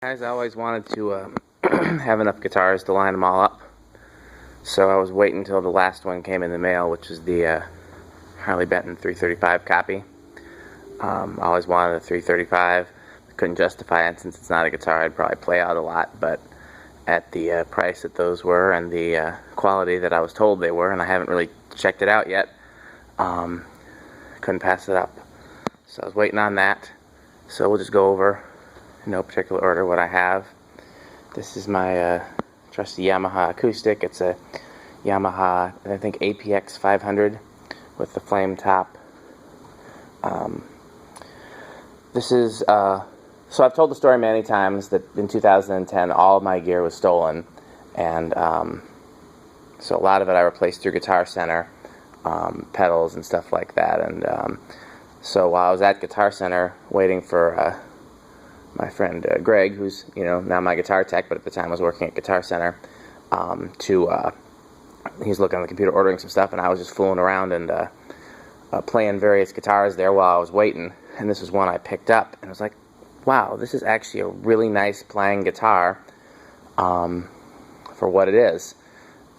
Guys, I always wanted to have enough guitars to line them all up, so I was waiting until the last one came in the mail, which is the Harley Benton 335 copy. I always wanted a 335. I couldn't justify it since it's not a guitar I'd probably play out a lot, but at the price that those were and the quality that I was told they were, and I haven't really checked it out yet, couldn't pass it up. So I was waiting on that. So we'll just go over, in no particular order, what I have. This is my trusty Yamaha acoustic. It's a Yamaha, I think, APX500 with the flame top. This is, so I've told the story many times that in 2010 all of my gear was stolen, and so a lot of it I replaced through Guitar Center, pedals and stuff like that. And so while I was at Guitar Center waiting for my friend Greg, who's now my guitar tech, but at the time was working at Guitar Center, he's looking on the computer ordering some stuff, and I was just fooling around and playing various guitars there while I was waiting. And this was one I picked up, and I was like, wow, this is actually a really nice playing guitar for what it is.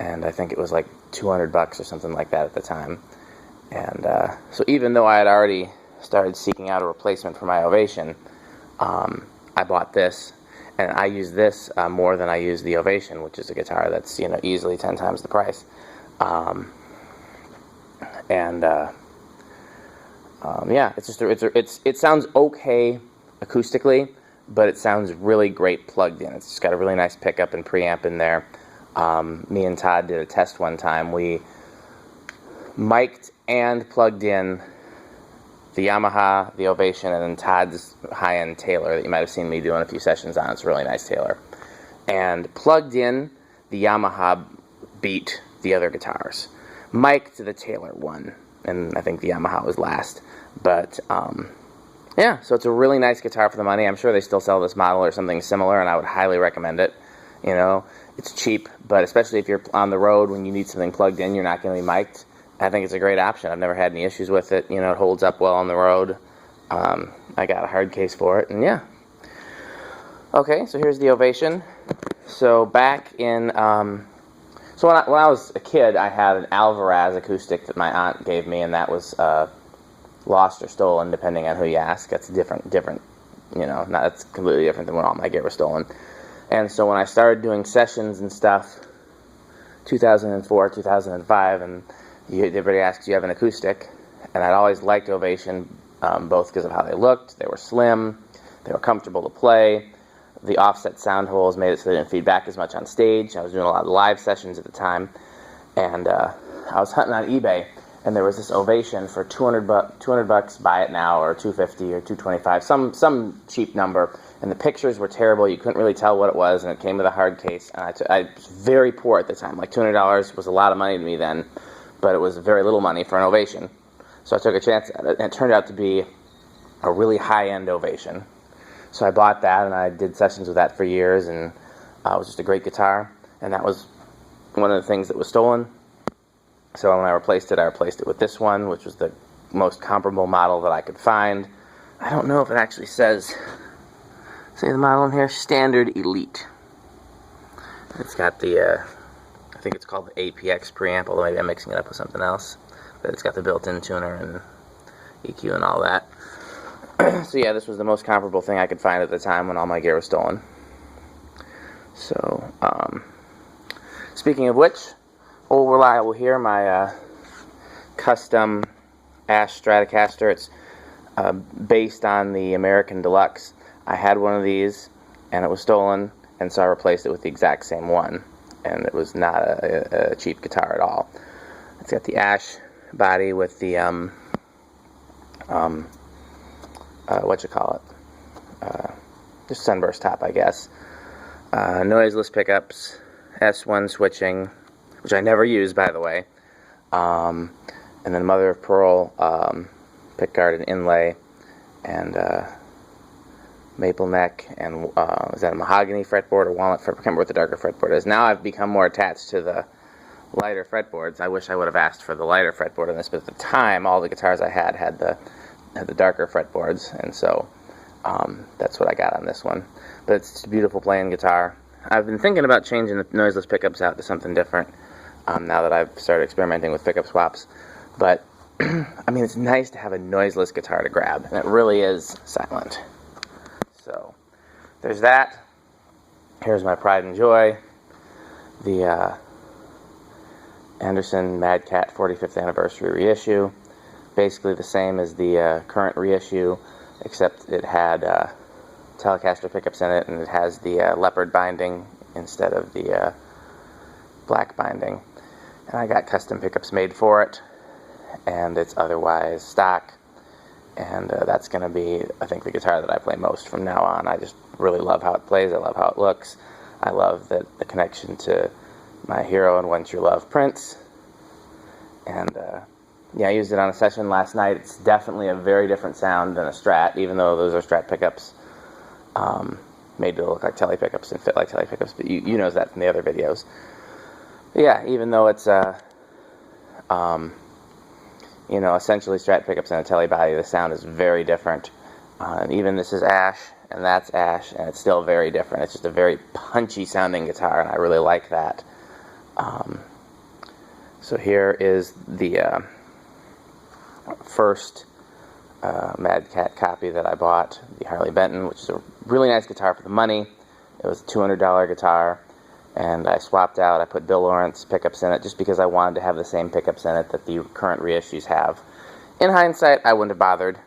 And I think it was like $200 or something like that at the time. And so even though I had already started seeking out a replacement for my Ovation, I bought this, and I use this more than I use the Ovation, which is a guitar that's easily 10 times the price. Yeah, it's just it sounds okay acoustically, but it sounds really great plugged in. It's just got a really nice pickup and preamp in there. Me and Todd did a test one time. We mic'd and plugged in the Yamaha, the Ovation, and then Todd's high-end Taylor that you might have seen me doing a few sessions on. It's a really nice Taylor. And plugged in the Yamaha beat the other guitars. Mic'd the Taylor one, and I think the Yamaha was last. But yeah, so it's a really nice guitar for the money. I'm sure they still sell this model or something similar, and I would highly recommend it. It's cheap, but especially if you're on the road when you need something plugged in, you're not going to be mic'd. I think it's a great option. I've never had any issues with it. It holds up well on the road. I got a hard case for it, and yeah. Okay, so here's the Ovation. So back in, so when I was a kid, I had an Alvarez acoustic that my aunt gave me, and that was lost or stolen, depending on who you ask. That's different. That's completely different than when all my gear was stolen. And so when I started doing sessions and stuff, 2004, 2005, and everybody asks, do you have an acoustic? And I'd always liked Ovation, both because of how they looked. They were slim, they were comfortable to play. The offset sound holes made it so they didn't feed back as much on stage. I was doing a lot of live sessions at the time, and I was hunting on eBay, and there was this Ovation for $200, buy it now, or $250 or $225, some cheap number. And the pictures were terrible. You couldn't really tell what it was, and it came with a hard case. And I was very poor at the time. Like $200 was a lot of money to me then, but it was very little money for an Ovation. So I took a chance at it, and it turned out to be a really high-end Ovation. So I bought that, and I did sessions with that for years, and it was just a great guitar. And that was one of the things that was stolen. So when I replaced it with this one, which was the most comparable model that I could find. I don't know if it actually says the model in here, Standard Elite. It's got the, I think it's called the APX preamp, although maybe I'm mixing it up with something else. But it's got the built-in tuner and EQ and all that. So yeah, this was the most comparable thing I could find at the time when all my gear was stolen. So, speaking of which, old reliable here, my custom Ash Stratocaster. It's based on the American Deluxe. I had one of these, and it was stolen, and so I replaced it with the exact same one, and it was not a cheap guitar at all. It's got the Ash body with the just sunburst top, I guess. Noiseless pickups, S1 switching, which I never use, by the way, and then mother of pearl pickguard and inlay, and maple neck, and is that a mahogany fretboard or walnut fretboard? I can't remember what the darker fretboard is. Now I've become more attached to the lighter fretboards. I wish I would have asked for the lighter fretboard on this, but at the time all the guitars I had the darker fretboards, and so That's what I got on this one. But it's just a beautiful playing guitar. I've been thinking about changing the noiseless pickups out to something different now that I've started experimenting with pickup swaps. But, I mean, it's nice to have a noiseless guitar to grab, and it really is silent. So, there's that. Here's my pride and joy. The Anderson MadCat 45th anniversary reissue. Basically the same as the current reissue, except it had Telecaster pickups in it, and it has the leopard binding instead of the black binding. And I got custom pickups made for it, and it's otherwise stock. And that's going to be, I think, the guitar that I play most from now on. I just really love how it plays. I love how it looks. I love the connection to my hero and Once Your Love Prince. And yeah, I used it on a session last night. It's definitely a very different sound than a Strat, even though those are Strat pickups made to look like Tele pickups and fit like Tele pickups. But you know that from the other videos. But yeah, even though it's you know, essentially Strat pickups and a Tele body, the sound is very different. And even this is Ash, and that's Ash, and it's still very different. It's just a very punchy sounding guitar, and I really like that. So here is the first MadCat copy that I bought, the Harley Benton, which is a really nice guitar for the money. It was a $200 guitar, and I swapped out. I put Bill Lawrence pickups in it just because I wanted to have the same pickups in it that the current reissues have. In hindsight, I wouldn't have bothered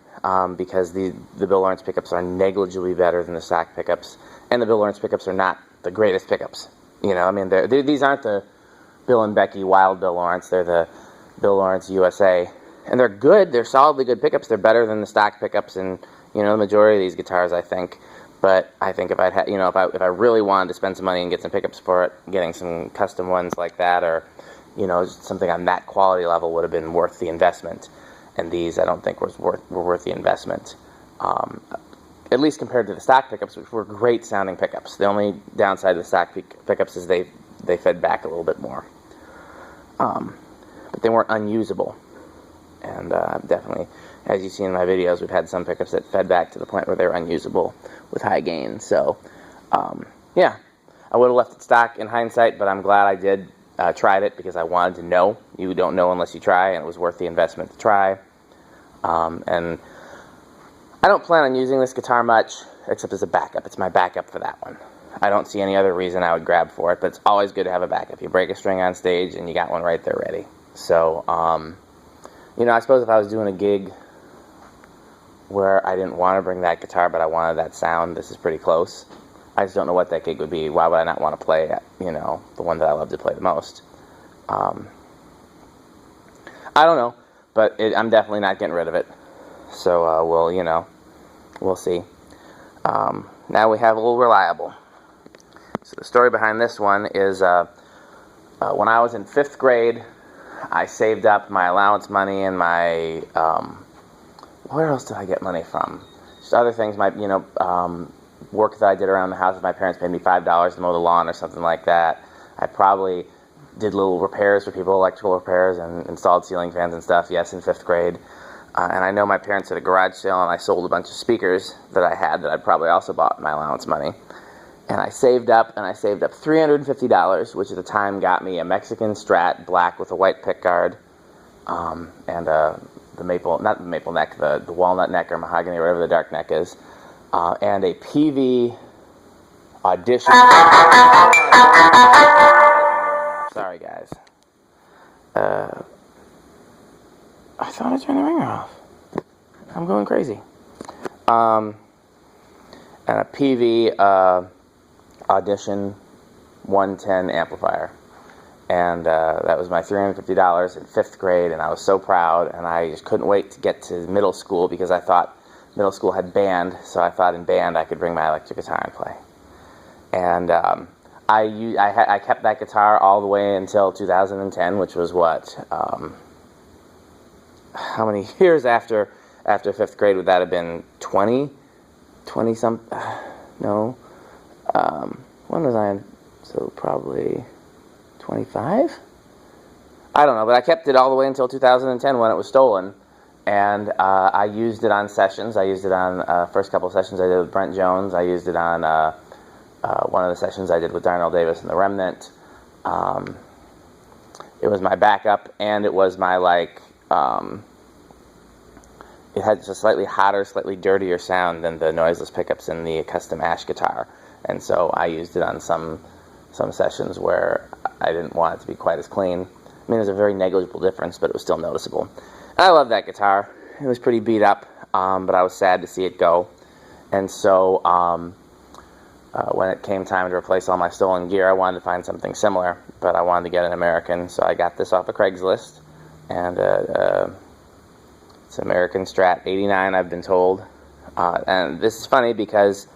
because the Bill Lawrence pickups are negligibly better than the stock pickups, and the Bill Lawrence pickups are not the greatest pickups. You know, I mean, these aren't the Bill and Becky Wild Bill Lawrence. They're the Bill Lawrence USA, and they're good. They're solidly good pickups. They're better than the stock pickups in, you know, the majority of these guitars, I think. But I think if I'd you know, if I really wanted to spend some money and get some pickups for it, getting some custom ones like that, or you know, something on that quality level would have been worth the investment. And these, I don't think, were worth the investment. At least compared to the stock pickups, which were great sounding pickups. The only downside of the stock pickups is they fed back a little bit more. But they weren't unusable. And definitely, as you see in my videos, we've had some pickups that fed back to the point where they were unusable with high gain. So, yeah, I would have left it stock in hindsight, but I'm glad I did. Tried it because I wanted to know. You don't know unless you try, and it was worth the investment to try. And I don't plan on using this guitar much, except as a backup. It's my backup for that one. I don't see any other reason I would grab for it, but it's always good to have a backup. You break a string on stage, and you got one right there ready. So, you know, I suppose if I was doing a gig where I didn't want to bring that guitar, but I wanted that sound, this is pretty close. I just don't know what that gig would be. Why would I not want to play, you know, the one that I love to play the most? I don't know, but I'm definitely not getting rid of it. So we'll, you know, we'll see. Now we have a little reliable. So the story behind this one is when I was in 5th grade, I saved up my allowance money and my where else did I get money from? Just other things, my work that I did around the house. If my parents paid me $5 to mow the lawn or something like that, I probably did little repairs for people, electrical repairs, and installed ceiling fans and stuff, yes, in 5th grade. And I know my parents had a garage sale, and I sold a bunch of speakers that I had that I'd probably also bought my allowance money. And I saved up $350, which at the time got me a Mexican Strat, black with a white pickguard, and the maple, not the maple neck, the walnut neck or mahogany, or whatever the dark neck is, and a PV Audition. Sorry, guys. I thought I turned the ringer off. I'm going crazy. And a PV Audition 110 amplifier. And that was my $350 in 5th grade, and I was so proud, and I just couldn't wait to get to middle school because I thought middle school had band, so I thought in band I could bring my electric guitar and play. And I kept that guitar all the way until 2010, which was what? How many years after 5th grade would that have been? 20 some? No. When was I in? So probably 25? I don't know, but I kept it all the way until 2010 when it was stolen. and I used it on sessions. I used it on first couple of sessions I did with Brent Jones. I used it on one of the sessions I did with Darnell Davis and the Remnant. It was my backup, and it was my, like, it had just a slightly hotter, slightly dirtier sound than the noiseless pickups in the custom Ash guitar. And so I used it on some sessions where I didn't want it to be quite as clean. I mean, there's a very negligible difference, but it was still noticeable. I love that guitar. It was pretty beat up, but I was sad to see it go. And so when it came time to replace all my stolen gear, I wanted to find something similar, but I wanted to get an American, so I got this off of Craigslist, and it's an American Strat 89, I've been told. And this is funny because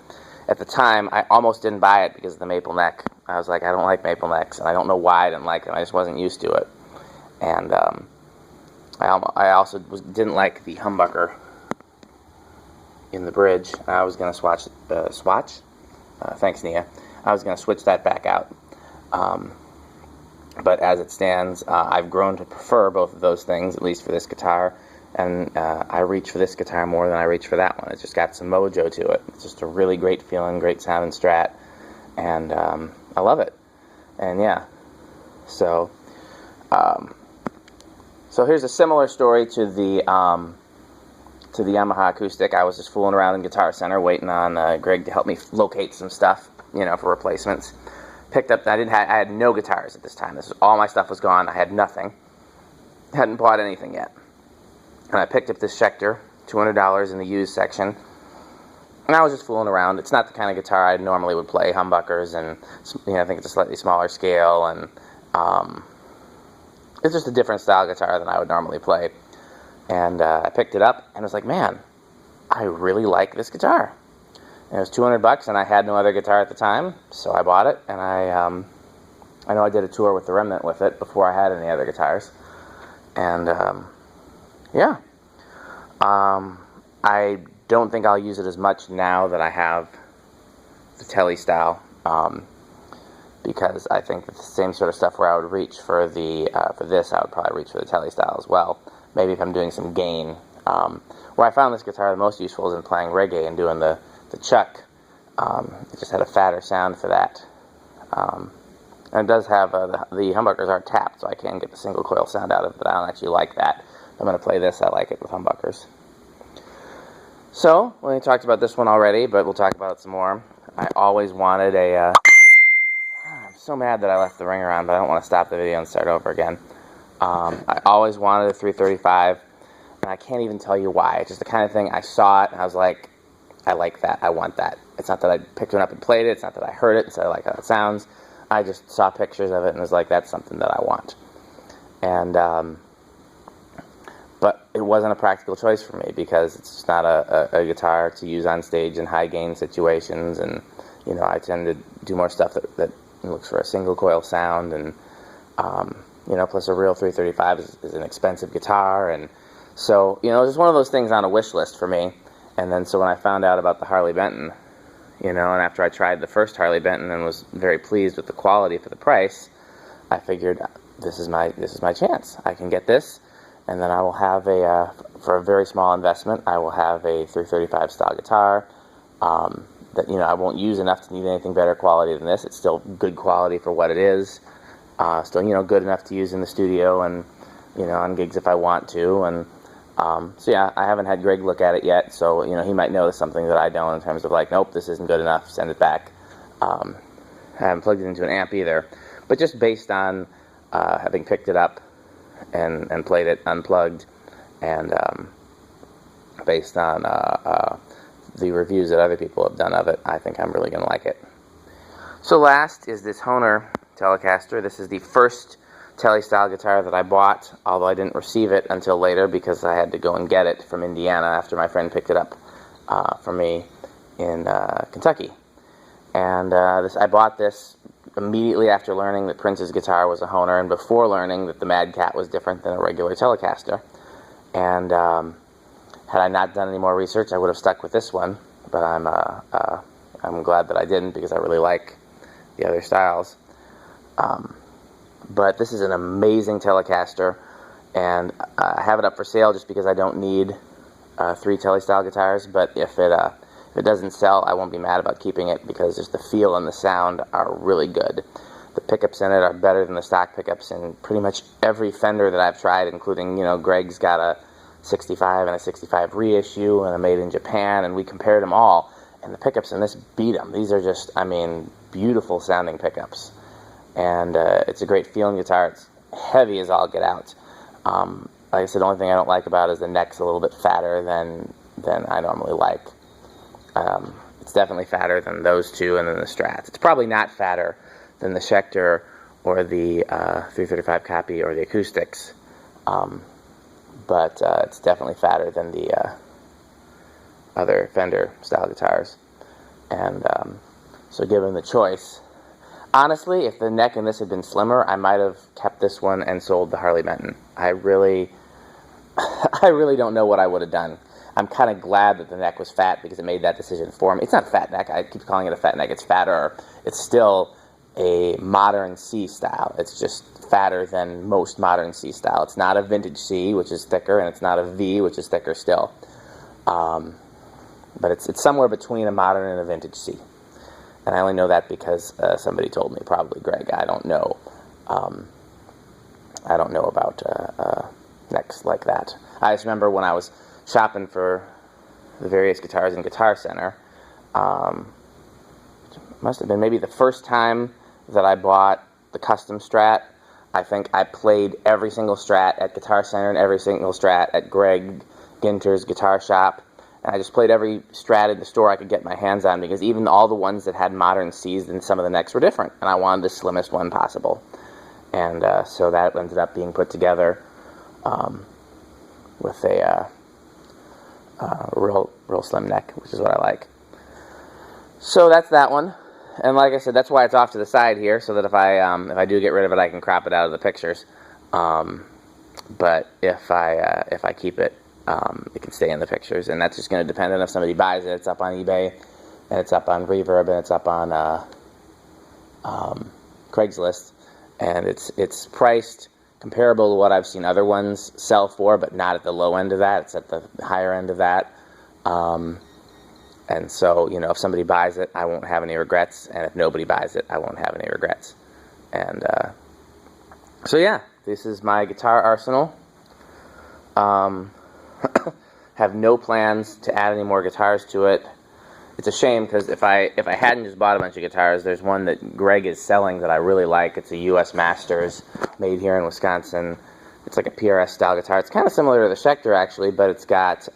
at the time, I almost didn't buy it because of the maple neck. I was like, I don't like maple necks, and I don't know why I didn't like them. I just wasn't used to it. And I also didn't like the humbucker in the bridge. I was going to swatch? Thanks, Nia. I was going to switch that back out. But as it stands, I've grown to prefer both of those things, at least for this guitar. And I reach for this guitar more than I reach for that one. It's just got some mojo to it. It's just a really great feeling, great sounding Strat. And I love it. And yeah, so here's a similar story to the Yamaha acoustic. I was just fooling around in Guitar Center, waiting on Greg to help me locate some stuff, you know, for replacements. Picked up. I had no guitars at this time. All my stuff was gone. I had nothing. Hadn't bought anything yet. And I picked up this Schector, $200 in the used section. And I was just fooling around. It's not the kind of guitar I normally would play, humbuckers, and you know, I think it's a slightly smaller scale, and it's just a different style guitar than I would normally play. And I picked it up, and I was like, man, I really like this guitar. And it was $200, and I had no other guitar at the time, so I bought it. And I know I did a tour with the Remnant with it before I had any other guitars. And yeah, I don't think I'll use it as much now that I have the Tele style, because I think the same sort of stuff where I would reach for this, I would probably reach for the Tele style as well. Maybe if I'm doing some gain. Where I found this guitar the most useful is in playing reggae and doing the chuck. It just had a fatter sound for that. And it does have, the humbuckers are tapped, so I can get the single coil sound out of it, but I don't actually like that. If I'm going to play this, I like it with humbuckers. So, we talked about this one already, but we'll talk about it some more. I always wanted a, I'm so mad that I left the ringer on, but I don't want to stop the video and start over again. I always wanted a 335, and I can't even tell you why. It's just the kind of thing, I saw it, and I was like, I like that, I want that. It's not that I picked it up and played it, it's not that I heard it and said I like how it sounds. I just saw pictures of it and was like, that's something that I want. And, but it wasn't a practical choice for me because it's just not a guitar to use on stage in high gain situations, and, you know, I tend to do more stuff that looks for a single coil sound, and, you know, plus a real 335 is an expensive guitar, and so, you know, it was just one of those things on a wish list for me. And then so when I found out about the Harley Benton, you know, and after I tried the first Harley Benton and was very pleased with the quality for the price, I figured this is my chance. I can get this, and then I will have for a very small investment, I will have a 335 style guitar that, you know, I won't use enough to need anything better quality than this. It's still good quality for what it is. Still, you know, good enough to use in the studio and, you know, on gigs if I want to. And so yeah, I haven't had Greg look at it yet, so, you know, he might notice something that I don't in terms of like, nope, this isn't good enough, send it back. I haven't plugged it into an amp either, but just based on having picked it up and played it unplugged, and based on the reviews that other people have done of it, I think I'm really going to like it. So last is this Hohner Telecaster. This is the first Tele-style guitar that I bought, although I didn't receive it until later because I had to go and get it from Indiana after my friend picked it up for me in Kentucky. And I bought this immediately after learning that Prince's guitar was a Hohner, and before learning that the MadCat was different than a regular Telecaster. And had I not done any more research, I would have stuck with this one, but I'm glad that I didn't because I really like the other styles. But this is an amazing Telecaster, and I have it up for sale just because I don't need 3 Tele style guitars. But if it doesn't sell, I won't be mad about keeping it, because just the feel and the sound are really good. The pickups in it are better than the stock pickups in pretty much every Fender that I've tried, including, you know, Greg's got a 65 and a 65 reissue and a made in Japan, and we compared them all, and the pickups in this beat them. These are just, I mean, beautiful sounding pickups, and it's a great feeling guitar. It's heavy as all get out. Like I said, the only thing I don't like about it is the neck's a little bit fatter than I normally like. It's definitely fatter than those two, and then the Strats. It's probably not fatter than the Schector or the 335 copy or the acoustics, but it's definitely fatter than the other Fender style guitars. And so given the choice, honestly, if the neck in this had been slimmer, I might have kept this one and sold the Harley Benton. I really don't know what I would have done. I'm kind of glad that the neck was fat, because it made that decision for me. It's not a fat neck. I keep calling it a fat neck. It's fatter. It's still a modern C style. It's just fatter than most modern C style. It's not a vintage C, which is thicker, and it's not a V, which is thicker still. But it's somewhere between a modern and a vintage C. And I only know that because somebody told me, probably Greg. I don't know. I don't know about necks like that. I just remember when I was shopping for the various guitars in Guitar Center, must have been maybe the first time that I bought the custom Strat. I think I played every single Strat at Guitar Center and every single Strat at Greg Ginter's guitar shop. And I just played every Strat in the store I could get my hands on, because even all the ones that had modern Cs, and some of the necks were different, and I wanted the slimmest one possible. And so that ended up being put together with a real slim neck, which is what I like. So that's that one. And like I said, that's why it's off to the side here, so that if I do get rid of it, I can crop it out of the pictures. But if I keep it, it can stay in the pictures, and that's just going to depend on if somebody buys it. It's up on eBay, and it's up on Reverb, and it's up on Craigslist, and it's priced comparable to what I've seen other ones sell for, but not at the low end of that. It's at the higher end of that. And so, you know, if somebody buys it, I won't have any regrets, and if nobody buys it, I won't have any regrets. And so yeah, this is my guitar arsenal. Have no plans to add any more guitars to it. It's a shame, because if I hadn't just bought a bunch of guitars, there's one that Greg is selling that I really like. It's a U.S. Masters, made here in Wisconsin. It's like a PRS style guitar. It's kind of similar to the Schector, actually, but it's got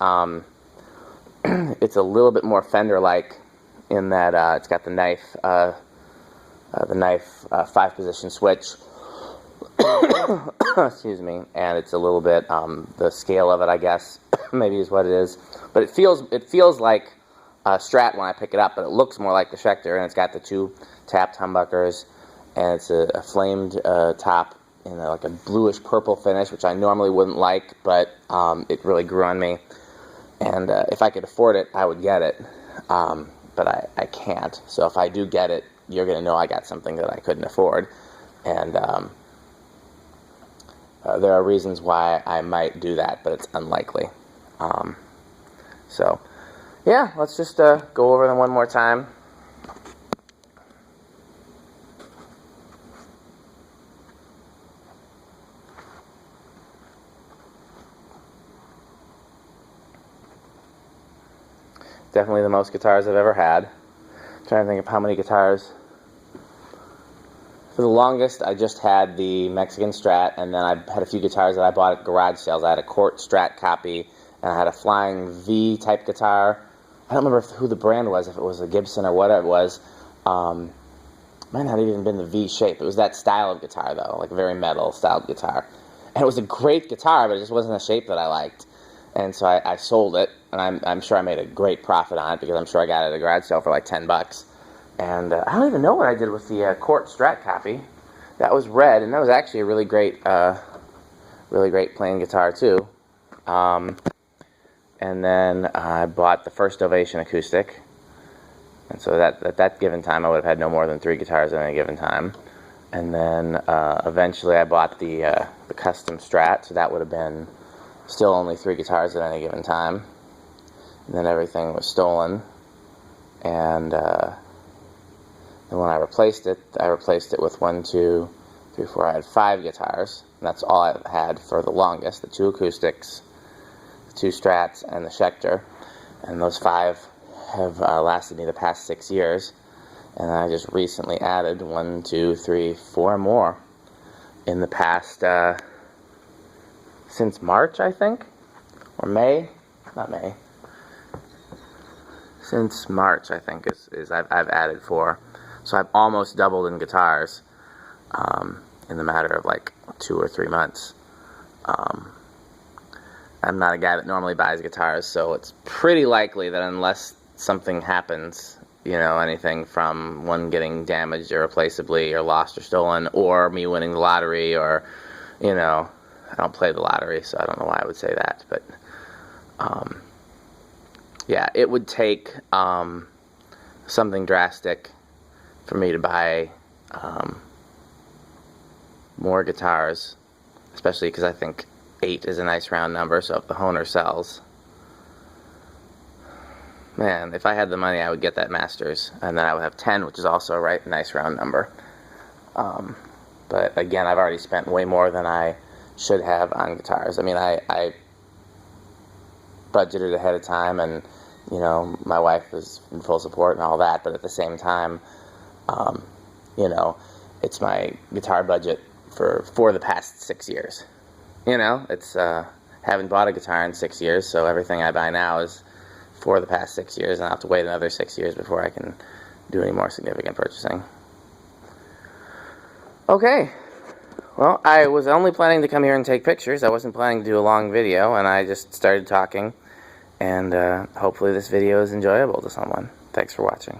it's a little bit more Fender-like in that it's got the knife 5-position switch. Excuse me, and it's a little bit the scale of it, I guess, maybe is what it is. But it feels like a Strat when I pick it up, but it looks more like the Schector, and it's got the 2 tapped humbuckers, and it's a flamed top in like a bluish purple finish, which I normally wouldn't like, but it really grew on me. And if I could afford it, I would get it, but I can't. So if I do get it, you're going to know I got something that I couldn't afford. And there are reasons why I might do that, but it's unlikely. So yeah, let's just go over them one more time. Definitely the most guitars I've ever had. I'm trying to think of how many guitars. For the longest, I just had the Mexican Strat, and then I had a few guitars that I bought at garage sales. I had a Cort Strat copy, and I had a Flying V type guitar. I don't remember who the brand was, if it was a Gibson or whatever it was. Might not have even been the V shape. It was that style of guitar, though, like a very metal styled guitar. And it was a great guitar, but it just wasn't a shape that I liked. And so I sold it, and I'm sure I made a great profit on it, because I'm sure I got it at a garage sale for like $10. And I don't even know what I did with the Cort Strat copy. That was red, and that was actually a really great playing guitar too. And then I bought the first Ovation acoustic, and so at that given time I would have had no more than 3 guitars at any given time. And then eventually I bought the custom Strat, so that would have been still only 3 guitars at any given time. And then everything was stolen. And then when I replaced it with 1, 2, 3, 4. I had 5 guitars. And that's all I had for the longest: the 2 acoustics, the 2 Strats, and the Schector. And those 5 have lasted me the past 6 years. And I just recently added 1, 2, 3, 4 more in the past, since March, I think, or May, not May. Since March, I think, is I've added 4. So I've almost doubled in guitars in the matter of like 2 or 3 months. I'm not a guy that normally buys guitars, so it's pretty likely that unless something happens, you know, anything from one getting damaged irreplaceably or lost or stolen, or me winning the lottery, or, you know, I don't play the lottery, so I don't know why I would say that, but yeah, it would take something drastic for me to buy more guitars, especially because I think 8 is a nice round number. So if the Hohner sells, man, if I had the money, I would get that Masters, and then I would have 10, which is also a nice round number. But again, I've already spent way more than I should have on guitars. I mean, I budgeted ahead of time, and you know, my wife was in full support and all that, but at the same time, you know, it's my guitar budget for the past 6 years. You know, it's haven't bought a guitar in 6 years, so everything I buy now is for the past 6 years, and I'll have to wait another 6 years before I can do any more significant purchasing. Okay, well, I was only planning to come here and take pictures. I wasn't planning to do a long video, and I just started talking, and hopefully this video is enjoyable to someone. Thanks for watching.